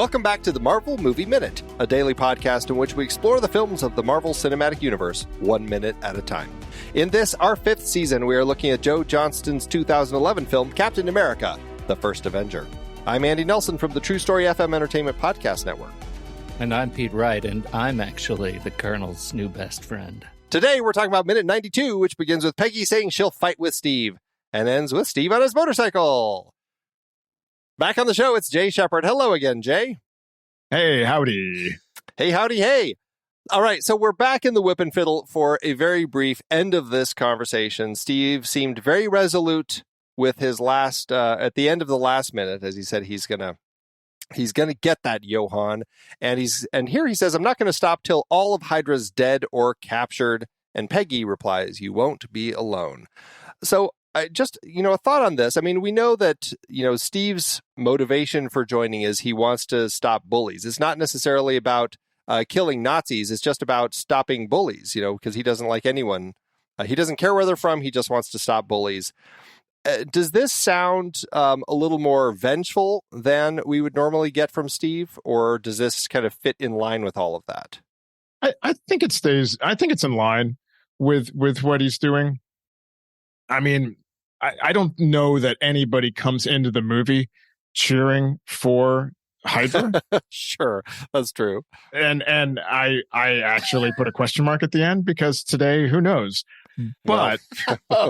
Welcome back to the Marvel Movie Minute, a daily podcast in which we explore the films of the Marvel Cinematic Universe 1 minute at a time. In this, our 5th season, we are looking at Joe Johnston's 2011 film, Captain America, The First Avenger. I'm Andy Nelson from the True Story FM Entertainment Podcast Network. And I'm Pete Wright, and I'm actually the Colonel's new best friend. Today, we're talking about minute 92, which begins with Peggy saying she'll fight with Steve, and ends with Steve on his motorcycle. Back on the show, it's Jay Shepard. Hello again, Jay. Hey, howdy. Hey, howdy, hey. All right, so we're back in the whip and fiddle for a very brief end of this conversation. Steve seemed very resolute with his last, at the end of the last minute, as he said he's gonna get that Johann. And here he says, I'm not gonna stop till all of Hydra's dead or captured. And Peggy replies, you won't be alone. So a thought on this. I mean, we know that, Steve's motivation for joining is he wants to stop bullies. It's not necessarily about killing Nazis. It's just about stopping bullies, because he doesn't like anyone. He doesn't care where they're from. He just wants to stop bullies. Does this sound a little more vengeful than we would normally get from Steve? Or does this kind of fit in line with all of that? I think it stays. I think it's in line with what he's doing. I mean, I don't know that anybody comes into the movie cheering for Hydra. Sure, that's true. And I actually put a question mark at the end because today, who knows? But I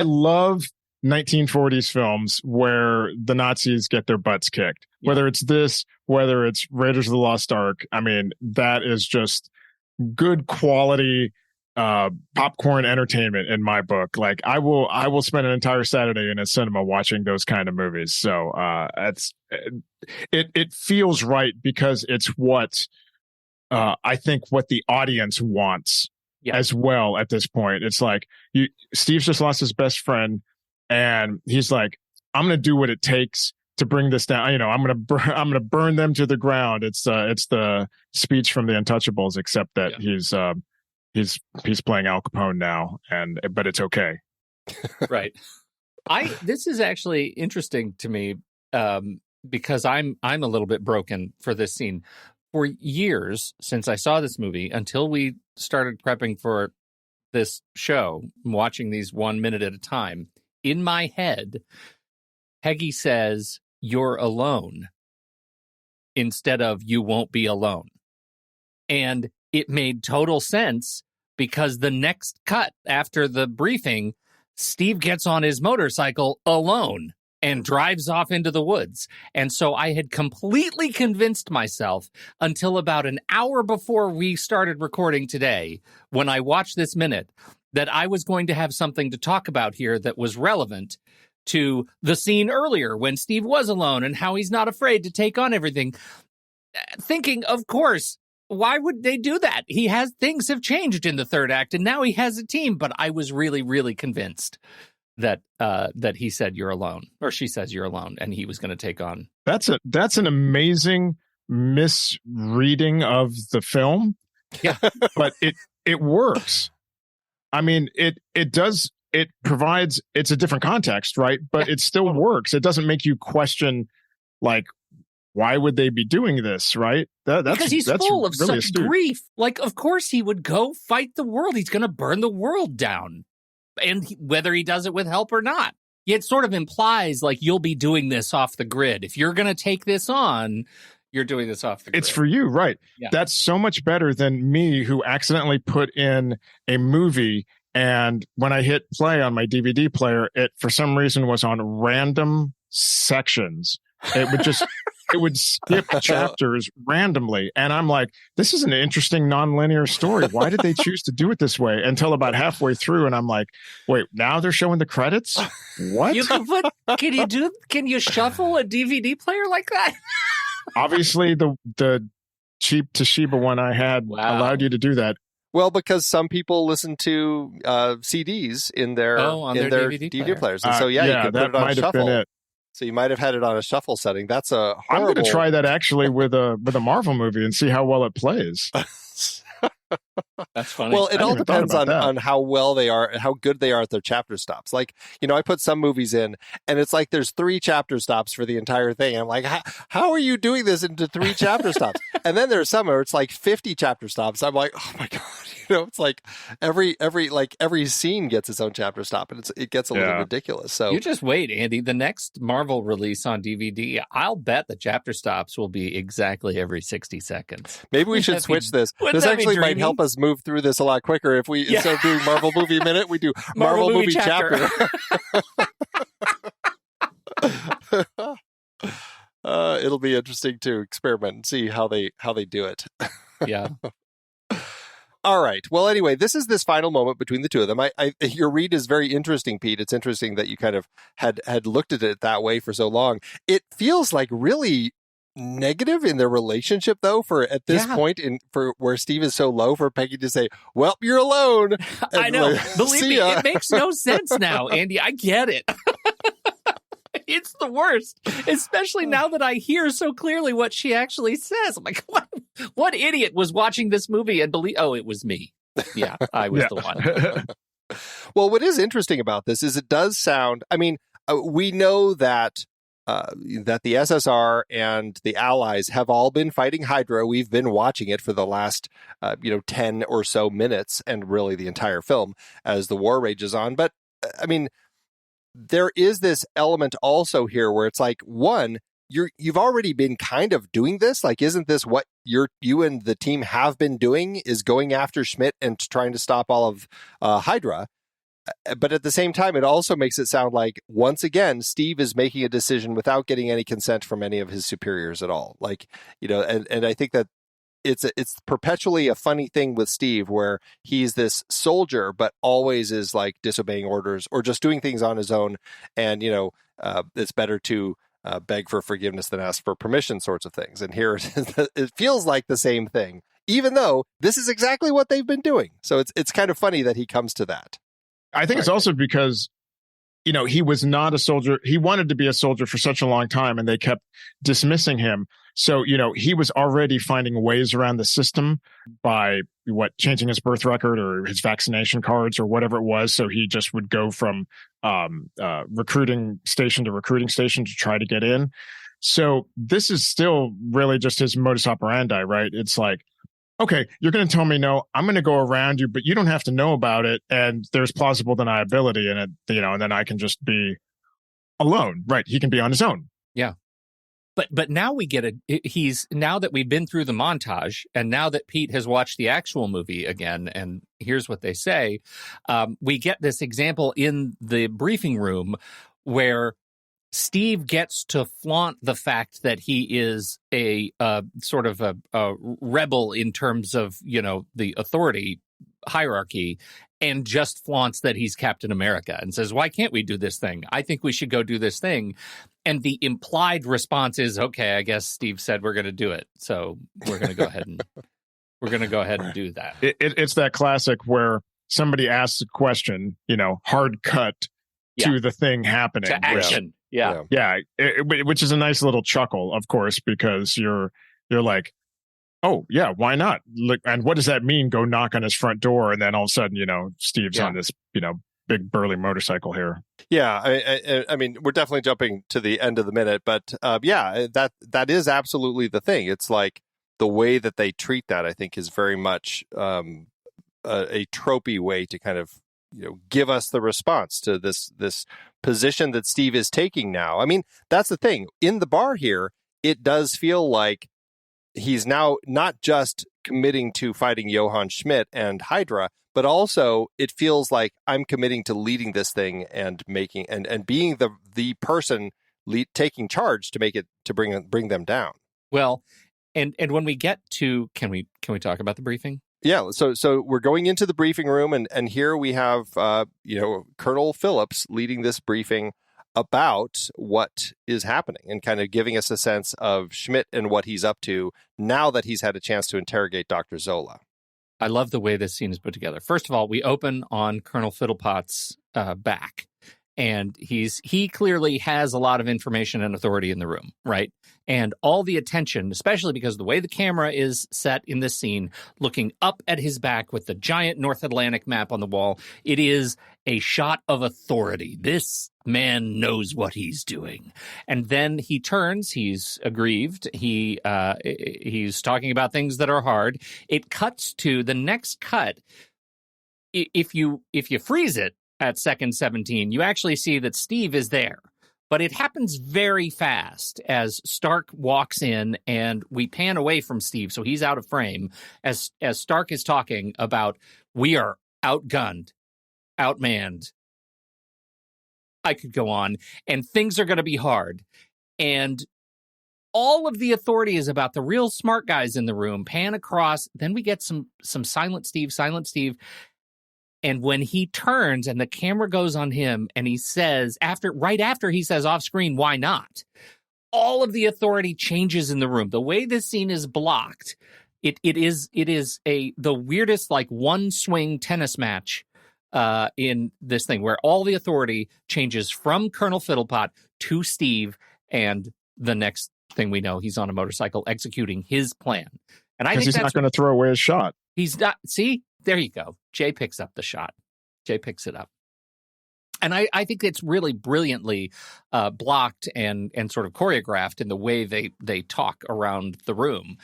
love 1940s films where the Nazis get their butts kicked. Yeah. Whether it's this, whether it's Raiders of the Lost Ark. I mean, that is just good quality popcorn entertainment in my book. Like I will spend an entire Saturday in a cinema watching those kind of movies. So it feels right because it's what I think what the audience wants as well at this point. It's like Steve's just lost his best friend and he's like, I'm going to do what it takes to bring this down. I'm going to burn them to the ground. It's the speech from the Untouchables, except that he's playing Al Capone now, but it's okay. Right. This is actually interesting to me because I'm a little bit broken for this scene. For years since I saw this movie, until we started prepping for this show, watching these 1 minute at a time, in my head, Peggy says, "You're alone," instead of "You won't be alone." And it made total sense because the next cut after the briefing, Steve gets on his motorcycle alone and drives off into the woods. And so I had completely convinced myself until about an hour before we started recording today, when I watched this minute, that I was going to have something to talk about here that was relevant to the scene earlier when Steve was alone and how he's not afraid to take on everything. Thinking, of course, why would they do that? Things have changed in the third act, and now he has a team. But I was really, really convinced that he said you're alone, or she says you're alone, and he was going to take on. That's an amazing misreading of the film. Yeah, but it works. I mean, it does. It provides. It's a different context, right? But it still works. It doesn't make you question, like, why would they be doing this, right? Because he's full of really such astute grief. Like, of course he would go fight the world. He's going to burn the world down. And whether he does it with help or not. It sort of implies, like, you'll be doing this off the grid. If you're going to take this on, you're doing this off the grid. It's for you, right? Yeah. That's so much better than me, who accidentally put in a movie, and when I hit play on my DVD player, it, for some reason, was on random sections. It would skip chapters randomly. And I'm like, this is an interesting nonlinear story. Why did they choose to do it this way? Until about halfway through. And I'm like, wait, now they're showing the credits? What? Can you shuffle a DVD player like that? Obviously the cheap Toshiba one I had allowed you to do that. Well, because some people listen to CDs in their DVD players. And so, you can put it on shuffle. So you might have had it on a shuffle setting. That's a horrible... I'm going to try that actually with a Marvel movie and see how well it plays. That's funny. Well, it all depends about that. on how well they are, how good they are at their chapter stops. Like, I put some movies in and it's like there's 3 chapter stops for the entire thing. I'm like, how are you doing this into 3 chapter stops? And then there's some where it's like 50 chapter stops. I'm like, oh my God. It's like every scene gets its own chapter stop, and it gets a little ridiculous. So you just wait, Andy. The next Marvel release on DVD, I'll bet the chapter stops will be exactly every 60 seconds. Maybe we should switch this. This actually might help us move through this a lot quicker if we instead of doing Marvel Movie Minute, we do Marvel Movie Chapter. It'll be interesting to experiment and see how they do it. Yeah. All right. Well, anyway, this is this final moment between the two of them. Your read is very interesting, Pete. It's interesting that you kind of had looked at it that way for so long. It feels like really negative in their relationship, though, for at this point for where Steve is so low, for Peggy to say, well, you're alone. I know. Believe me, it makes no sense now, Andy. I get it. It's the worst, especially now that I hear so clearly what she actually says. I'm like, what idiot was watching this movie and believe? Oh, it was me. Yeah, I was the one. Well, what is interesting about this is it does sound, I mean, we know that the SSR and the Allies have all been fighting Hydra. We've been watching it for the last, 10 or so minutes, and really the entire film as the war rages on. But, I mean, there is this element also here where it's like, one, you've already been kind of doing this. Like, isn't this what you and the team have been doing, is going after Schmidt and trying to stop all of Hydra? But at the same time, it also makes it sound like, once again, Steve is making a decision without getting any consent from any of his superiors at all. Like, and I think that it's perpetually a funny thing with Steve, where he's this soldier, but always is like disobeying orders or just doing things on his own. And, it's better to beg for forgiveness than ask for permission, sorts of things. And here it feels like the same thing, even though this is exactly what they've been doing. So it's kind of funny that he comes to that. I think it's also because, he was not a soldier. He wanted to be a soldier for such a long time, and they kept dismissing him. So, he was already finding ways around the system by changing his birth record or his vaccination cards or whatever it was. So he just would go from recruiting station to recruiting station to try to get in. So this is still really just his modus operandi, right? It's like, okay, you're going to tell me no, I'm going to go around you, but you don't have to know about it. And there's plausible deniability in it, and then I can just be alone, right? He can be on his own. Yeah. But now we get now that we've been through the montage, and now that Pete has watched the actual movie again, and here's what they say, we get this example in the briefing room where Steve gets to flaunt the fact that he is a sort of a rebel in terms of, the authority hierarchy, and just flaunts that he's Captain America and says, why can't we do this thing? I think we should go do this thing. And the implied response is, okay, I guess Steve said we're going to do it. So we're going to go ahead and do that. It's that classic where somebody asks a question, hard cut to the thing happening. To action. Yeah. Which is a nice little chuckle, of course, because you're like, oh, yeah, why not? And what does that mean? Go knock on his front door. And then all of a sudden, Steve's on this, big burly motorcycle here. Yeah. I mean, we're definitely jumping to the end of the minute, but that is absolutely the thing. It's like the way that they treat that, I think, is very much a tropey way to kind of, give us the response to this position that Steve is taking now. I mean, that's the thing. In the bar here, it does feel like he's now not just committing to fighting Johann Schmidt and Hydra, but also it feels like I'm committing to leading this thing and making and being the person taking charge to make it, to bring them down. Well, and when we get to, can we talk about the briefing? Yeah, so we're going into the briefing room, and here we have Colonel Phillips leading this briefing about what is happening and kind of giving us a sense of Schmidt and what he's up to now that he's had a chance to interrogate Dr. Zola. I love the way this scene is put together. First of all, we open on Colonel Fiddlepot's back, and he clearly has a lot of information and authority in the room, right? And all the attention, especially because the way the camera is set in this scene, looking up at his back with the giant North Atlantic map on the wall, it is a shot of authority. This man knows what he's doing. And then he turns, he's aggrieved, he's talking about things that are hard. It cuts to the next cut. If you freeze it at second 17, you actually see that Steve is there. But it happens very fast as Stark walks in and we pan away from Steve, so he's out of frame, as Stark is talking about, we are outgunned, outmanned. I could go on, and things are going to be hard. And all of the authority is about the real smart guys in the room. Pan across, then we get some silent Steve. And when he turns and the camera goes on him and he says, right after he says off screen, why not? All of the authority changes in the room. The way this scene is blocked, it is the weirdest, like, one swing tennis match in this thing, where all the authority changes from Colonel Fiddlepot to Steve, and the next thing we know, he's on a motorcycle executing his plan. And I think he's not going to throw away his shot. He's not. See, there you go. Jay picks up the shot. Jay picks it up. And I think it's really brilliantly blocked and sort of choreographed in the way they talk around the room.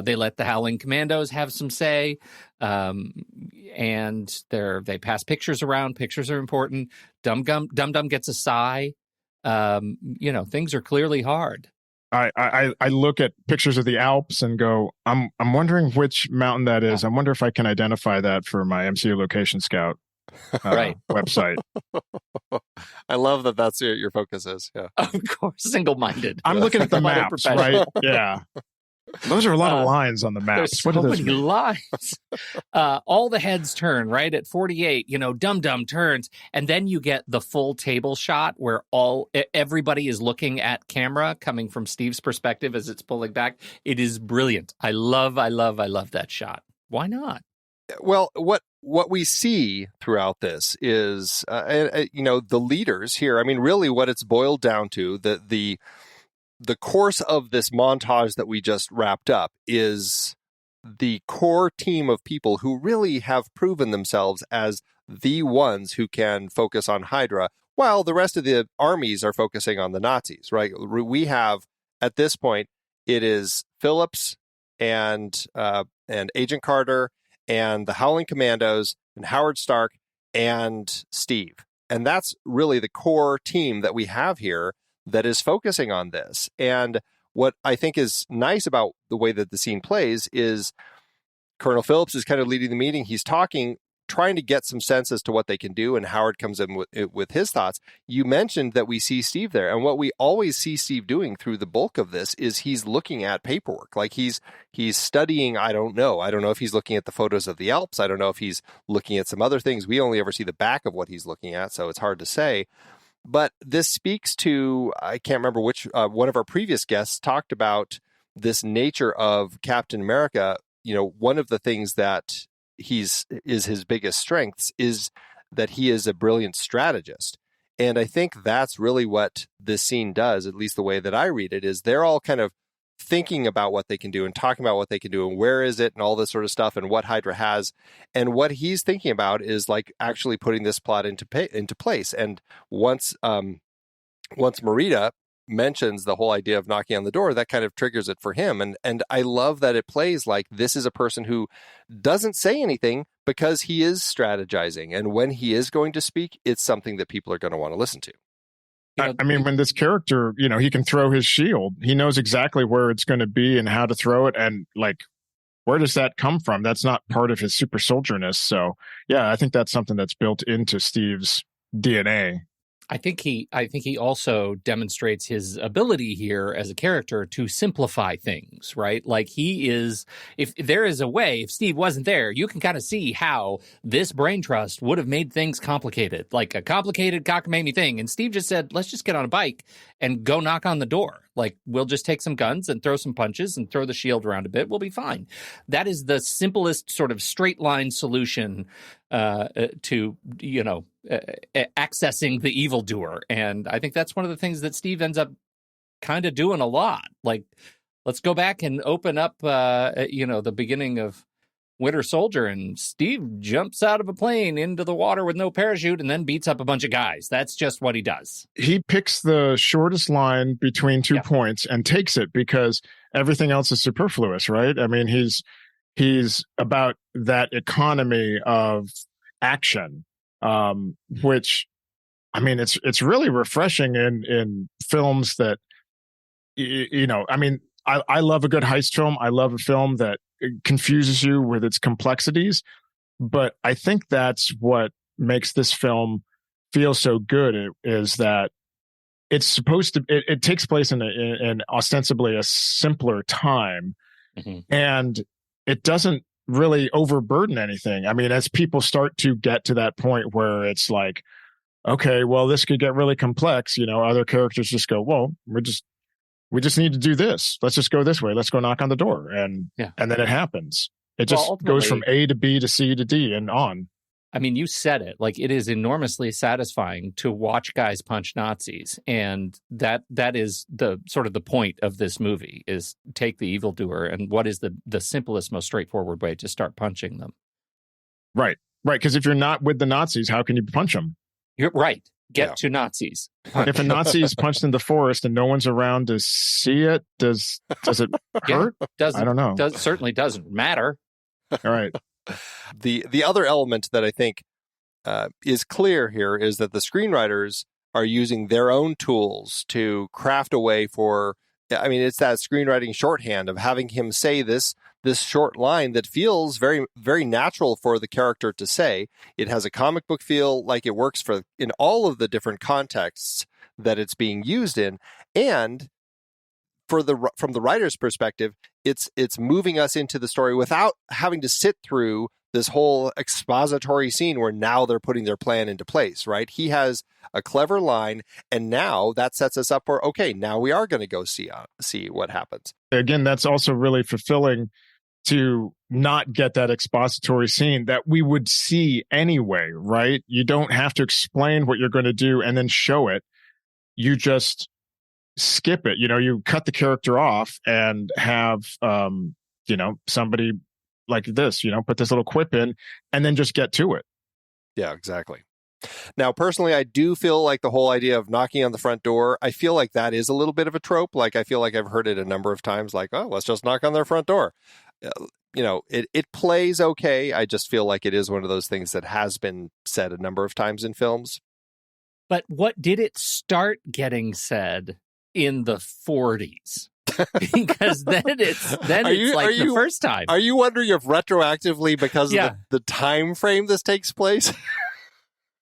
They let the Howling Commandos have some say, and they pass pictures around. Pictures are important. Dum Dum gets a sigh. Things are clearly hard. I look at pictures of the Alps and go, I'm wondering which mountain that is. I wonder if I can identify that for my MCU Location Scout website. I love that that's your focus is. Yeah, of course, single-minded. I'm looking at the maps, right? Yeah. Those are a lot of lines on the maps. There's so many lines. All the heads turn, right? At 48, Dum Dum turns, and then you get the full table shot where everybody is looking at camera coming from Steve's perspective as it's pulling back. It is brilliant. I love that shot. Why not? Well, what we see throughout this is, the leaders here. I mean, really, what it's boiled down to, the course of this montage that we just wrapped up is the core team of people who really have proven themselves as the ones who can focus on Hydra, while the rest of the armies are focusing on the Nazis, right? We have, at this point, it is Phillips and Agent Carter and the Howling Commandos and Howard Stark and Steve. And that's really the core team that we have here that is focusing on this. And what I think is nice about the way that the scene plays is Colonel Phillips is kind of leading the meeting. He's talking, trying to get some sense as to what they can do, and Howard comes in with his thoughts. You mentioned that we see Steve there, and what we always see Steve doing through the bulk of this is he's looking at paperwork. Like he's studying, I don't know if he's looking at the photos of the Alps. I don't know if he's looking at some other things. We only ever see the back of what he's looking at, so it's hard to say. But this speaks to, I can't remember which one of our previous guests talked about this nature of Captain America. One of the things that is his biggest strengths is that he is a brilliant strategist. And I think that's really what this scene does, at least the way that I read it, is they're all kind of thinking about what they can do and talking about what they can do and where is it and all this sort of stuff and what Hydra has. And what he's thinking about is like actually putting this plot into place. And once Marita mentions the whole idea of knocking on the door, that kind of triggers it for him. And I love that it plays like this is a person who doesn't say anything because he is strategizing. And when he is going to speak, it's something that people are going to want to listen to. I mean, when this character, he can throw his shield, he knows exactly where it's going to be and how to throw it. And like, where does that come from? That's not part of his super soldierness. So yeah, I think that's something that's built into Steve's DNA. I think he also demonstrates his ability here as a character to simplify things, right? Like if there is a way, if Steve wasn't there, you can kind of see how this brain trust would have made things complicated, like a complicated cockamamie thing. And Steve just said, let's just get on a bike and go knock on the door. Like, we'll just take some guns and throw some punches and throw the shield around a bit. We'll be fine. That is the simplest sort of straight line solution to, accessing the evildoer. And I think that's one of the things that Steve ends up kind of doing a lot. Like, let's go back and open up, the beginning of Winter Soldier, and Steve jumps out of a plane into the water with no parachute and then beats up a bunch of guys. That's just what he does. He picks the shortest line between 2 points and takes it because everything else is superfluous, right? I mean, he's about that economy of action, which, I mean, it's really refreshing in films that, I mean, I love a good heist film. I love a film that confuses you with its complexities, but I think that's what makes this film feel so good, is that it's supposed to, it takes place in ostensibly a simpler time, and it doesn't really overburden anything. I mean, as people start to get to that point where it's like, okay, well, this could get really complex, other characters just go, well, we just need to do this. Let's just go this way. Let's go knock on the door. And then it happens. It just goes from A to B to C to D and on. I mean, you said it. Like, it is enormously satisfying to watch guys punch Nazis. And that is the sort of the point of this movie, is take the evildoer, and what is the simplest, most straightforward way to start punching them. Right. Because if you're not with the Nazis, how can you punch them? You're right. Get to Nazis. If a Nazi is punched in the forest and no one's around to see it, does it hurt? I don't know. Certainly doesn't matter. All right. The other element that I think is clear here is that the screenwriters are using their own tools to craft a way for, I mean, it's that screenwriting shorthand of having him say this short line that feels very, very natural for the character to say. It has a comic book feel, like it works in all of the different contexts that it's being used in. And from the writer's perspective, it's moving us into the story without having to sit through this whole expository scene where now they're putting their plan into place, right? He has a clever line, and now that sets us up for, okay, now we are going to go see what happens. Again, that's also really fulfilling to not get that expository scene that we would see anyway, right? You don't have to explain what you're going to do and then show it. You just skip it. You cut the character off and have, somebody like this, put this little quip in and then just get to it. Yeah, exactly. Now, personally, I do feel like the whole idea of knocking on the front door, I feel like that is a little bit of a trope. Like, I feel like I've heard it a number of times, like, oh, let's just knock on their front door. It plays okay. I just feel like it is one of those things that has been said a number of times in films. But what did it start getting said in the 40s? Because then it's the first time. Are you wondering if retroactively, because of the time frame this takes place?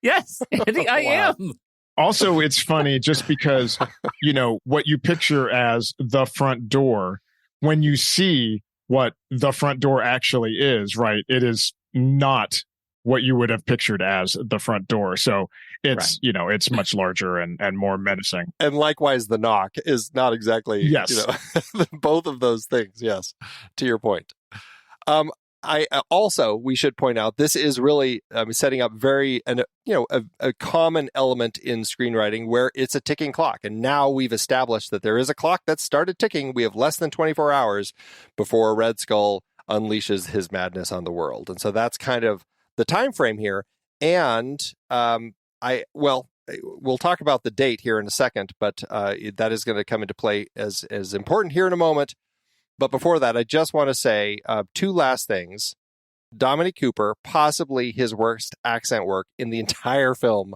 Yes, I am. Also, it's funny just because, what you picture as the front door, when you see what the front door actually is, right? It is not what you would have pictured as the front door. So it's, it's much larger and more menacing. And likewise, the knock is not exactly, both of those things. Yes. To your point. We should point out, this is really setting up a common element in screenwriting where it's a ticking clock. And now we've established that there is a clock that started ticking. We have less than 24 hours before Red Skull unleashes his madness on the world. And so that's kind of the time frame here. And we'll talk about the date here in a second, but that is going to come into play as important here in a moment. But before that, I just want to say two last things. Dominic Cooper, possibly his worst accent work in the entire film.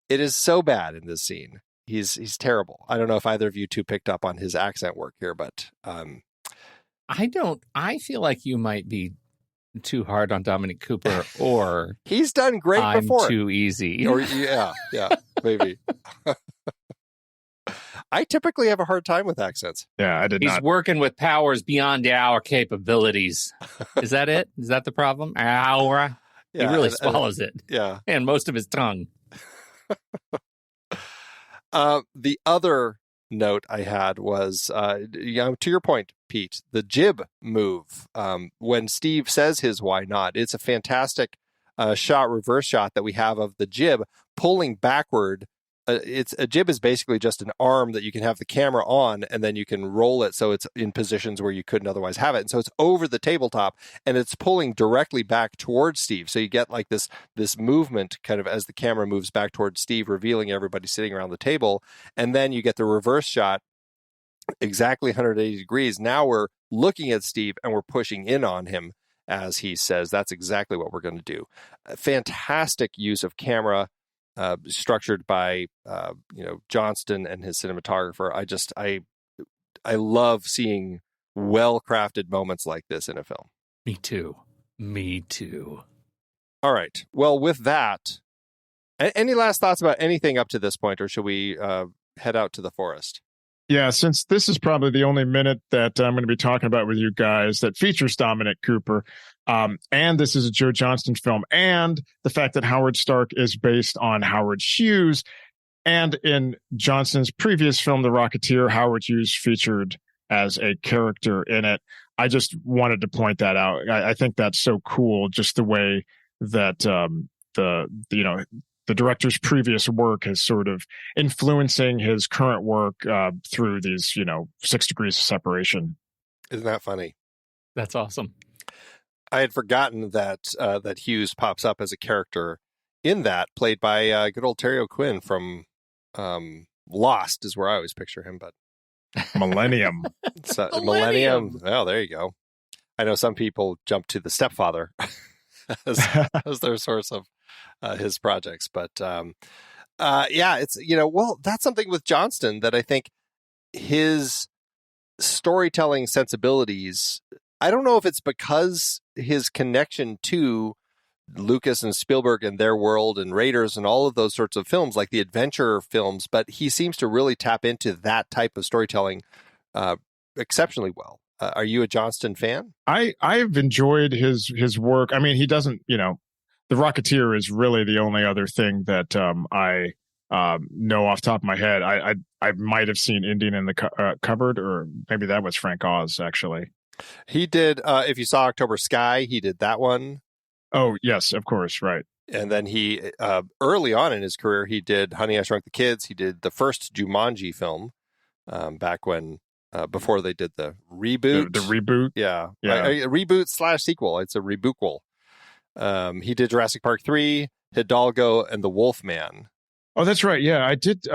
It is so bad in this scene. He's terrible. I don't know if either of you two picked up on his accent work here, but I don't. I feel like you might be too hard on Dominic Cooper, or he's done great before. I'm too easy. Or yeah, maybe. I typically have a hard time with accents. Yeah, I did He's not. working with powers beyond our capabilities. Is that it? Is that the problem? Our? Yeah, he really swallows it. Yeah. And most of his tongue. The other note I had was, to your point, Pete, the jib move. When Steve says his "why not," it's a fantastic reverse shot that we have of the jib pulling backward. It's a jib is basically just an arm that you can have the camera on, and then you can roll it so it's in positions where you couldn't otherwise have it. And so it's over the tabletop, and it's pulling directly back towards Steve. So you get like this movement kind of as the camera moves back towards Steve, revealing everybody sitting around the table. And then you get the reverse shot exactly 180 degrees. Now we're looking at Steve and we're pushing in on him as he says, that's exactly what we're going to do. A fantastic use of camera. Structured by Johnston and his cinematographer. I love seeing well-crafted moments like this in a film. Me too. All right. Well, with that, any last thoughts about anything up to this point, or should we head out to the forest? Yeah, since this is probably the only minute that I'm going to be talking about with you guys that features Dominic Cooper, and this is a Joe Johnston film, and the fact that Howard Stark is based on Howard Hughes, and in Johnston's previous film, The Rocketeer, Howard Hughes featured as a character in it. I just wanted to point that out. I think that's so cool, just the way that the director's previous work is sort of influencing his current work through these, 6 degrees of separation. Isn't that funny? That's awesome. I had forgotten that Hughes pops up as a character in that, played by good old Terry O'Quinn from Lost is where I always picture him, but Millennium. Millennium. Oh, there you go. I know some people jump to The Stepfather as their source of his projects, but it's that's something with Johnston that I think his storytelling sensibilities, I don't know if it's because his connection to Lucas and Spielberg and their world and Raiders and all of those sorts of films, like the adventure films, but he seems to really tap into that type of storytelling exceptionally well. Are you a Johnston fan? I've enjoyed his work. I mean, he doesn't, The Rocketeer is really the only other thing that I know off the top of my head. I might have seen Indian in the Cupboard, or maybe that was Frank Oz, actually. He did, if you saw October Sky, he did that one. Oh, yes, of course, right. And then he, early on in his career, he did Honey, I Shrunk the Kids. He did the first Jumanji film back when, before they did the reboot. The reboot? Yeah. A reboot / sequel. It's a rebootquel. He did Jurassic Park 3, Hidalgo, and The Wolfman. Oh, that's right. Yeah, I did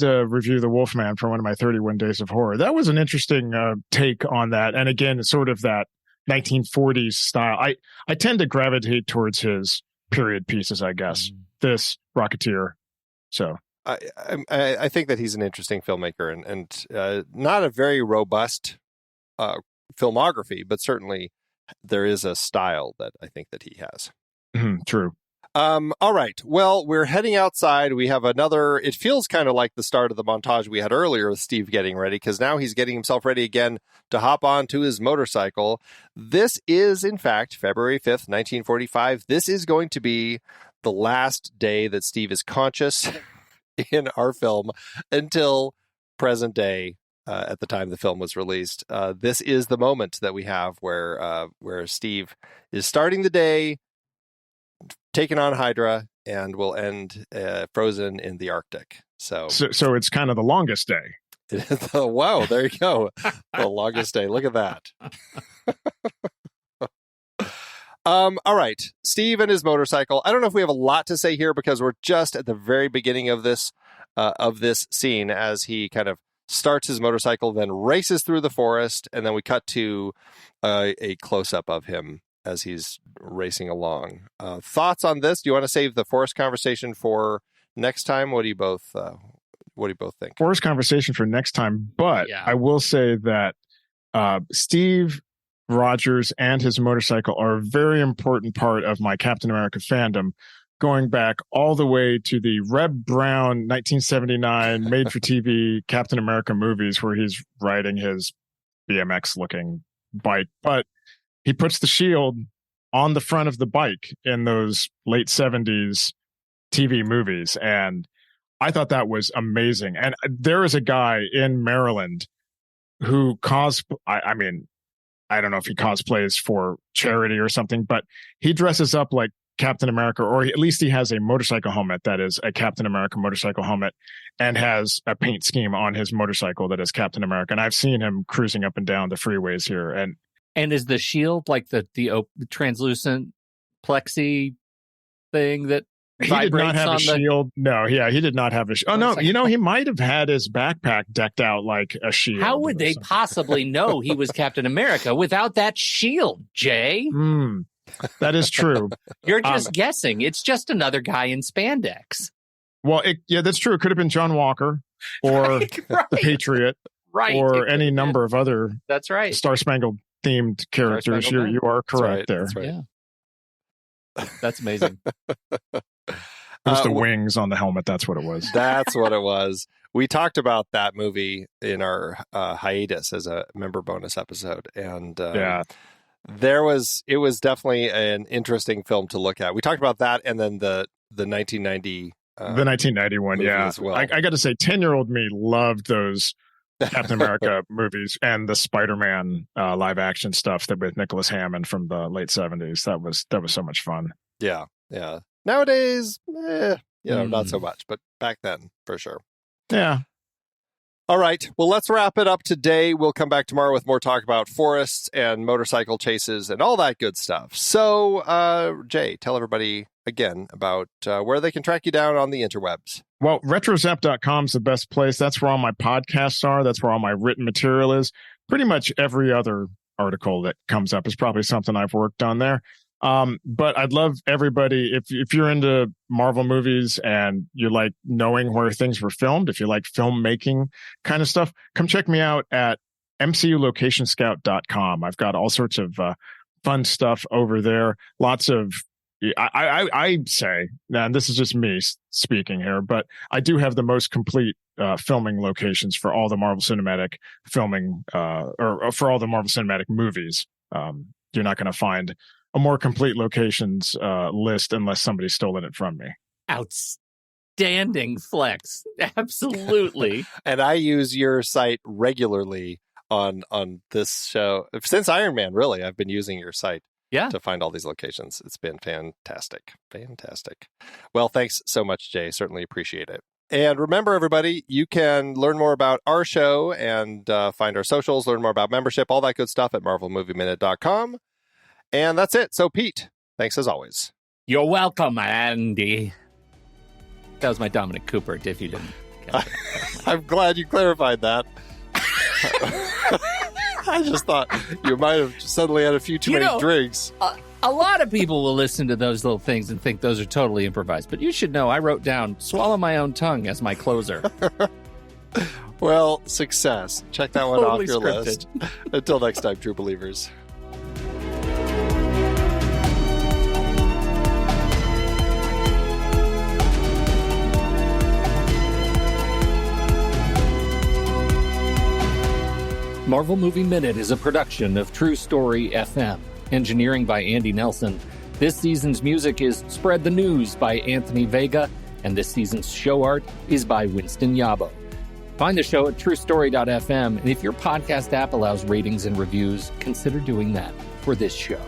review The Wolfman for one of my 31 Days of Horror. That was an interesting take on that. And again, sort of that 1940s style. I tend to gravitate towards his period pieces, I guess. This, Rocketeer. So I think that he's an interesting filmmaker and not a very robust filmography, but certainly there is a style that I think that he has. True. All right. Well, we're heading outside. We have it feels kind of like the start of the montage we had earlier with Steve getting ready, because now he's getting himself ready again to hop onto his motorcycle. This is, in fact, February 5th, 1945. This is going to be the last day that Steve is conscious in our film until present day. At the time the film was released, this is the moment that we have where Steve is starting the day, taking on Hydra, and will end frozen in the Arctic. So it's kind of the longest day. Wow, there you go. The longest day. Look at that. All right, Steve and his motorcycle. I don't know if we have a lot to say here because we're just at the very beginning of this scene as he kind of starts his motorcycle, then races through the forest, and then we cut to a close-up of him as he's racing along. Thoughts on this? Do you want to save the forest conversation for next time? What do you both think? Forest conversation for next time, but yeah. I will say that Steve Rogers and his motorcycle are a very important part of my Captain America fandom, going back all the way to the Reb Brown 1979 made-for-TV Captain America movies where he's riding his BMX-looking bike. But he puts the shield on the front of the bike in those late 70s TV movies. And I thought that was amazing. And there is a guy in Maryland who I mean, I don't know if he cosplays for charity or something, but he dresses up like Captain America, or at least he has a motorcycle helmet that is a Captain America motorcycle helmet and has a paint scheme on his motorcycle that is Captain America. And I've seen him cruising up and down the freeways here. And is the shield like the translucent plexi thing that he did not have a shield? No, he did not have a shield. Oh, no, he might have had his backpack decked out like a shield. How would they possibly know he was Captain America without that shield, Jay? That is true. You're just guessing. It's just another guy in spandex. Well, that's true. It could have been John Walker or the Patriot, or any number of other That's right. Star-Spangled themed characters. You are correct there. That's right. Yeah. That's amazing. It was the wings on the helmet. That's what it was. That's what it was. We talked about that movie in our hiatus as a member bonus episode. And it was definitely an interesting film to look at. We talked about that and then the 1990. The 1991, yeah. As well. I got to say, 10-year-old me loved those Captain America movies and the Spider-Man live action stuff that with Nicholas Hammond from the late 70s. That was so much fun. Yeah. Nowadays, not so much, but back then, for sure. Yeah. All right. Well, let's wrap it up today. We'll come back tomorrow with more talk about forests and motorcycle chases and all that good stuff. So, Jay, tell everybody again about where they can track you down on the interwebs. Well, retrozap.com is the best place. That's where all my podcasts are. That's where all my written material is. Pretty much every other article that comes up is probably something I've worked on there. But I'd love everybody, if you're into Marvel movies and you like knowing where things were filmed, if you like filmmaking kind of stuff, come check me out at mculocationscout.com. I've got all sorts of fun stuff over there. Lots of, I say, and this is just me speaking here, but I do have the most complete filming locations for all the Marvel Cinematic filming, or for all the Marvel Cinematic movies. You're not going to find a more complete locations list unless somebody's stolen it from me. Outstanding flex. Absolutely. And I use your site regularly on this show. Since Iron Man, really, I've been using your site to find all these locations. It's been fantastic. Fantastic. Well, thanks so much, Jay. Certainly appreciate it. And remember, everybody, you can learn more about our show and find our socials, learn more about membership, all that good stuff at marvelmovieminute.com. And that's it. So, Pete, thanks as always. You're welcome, Andy. That was my Dominic Cooper, if you didn't catch it. I'm glad you clarified that. I just thought you might have suddenly had a few too many drinks. A lot of people will listen to those little things and think those are totally improvised. But you should know I wrote down "Swallow My Own Tongue" as my closer. Well, success. Check that one Totally off your scripted. list. Until next time, true believers. Marvel Movie Minute is a production of True Story FM. Engineering by Andy Nelson. This season's music is Spread the News by Anthony Vega, and this season's show art is by Winston Yabo. Find the show at truestory.fm, and if your podcast app allows ratings and reviews, consider doing that for this show.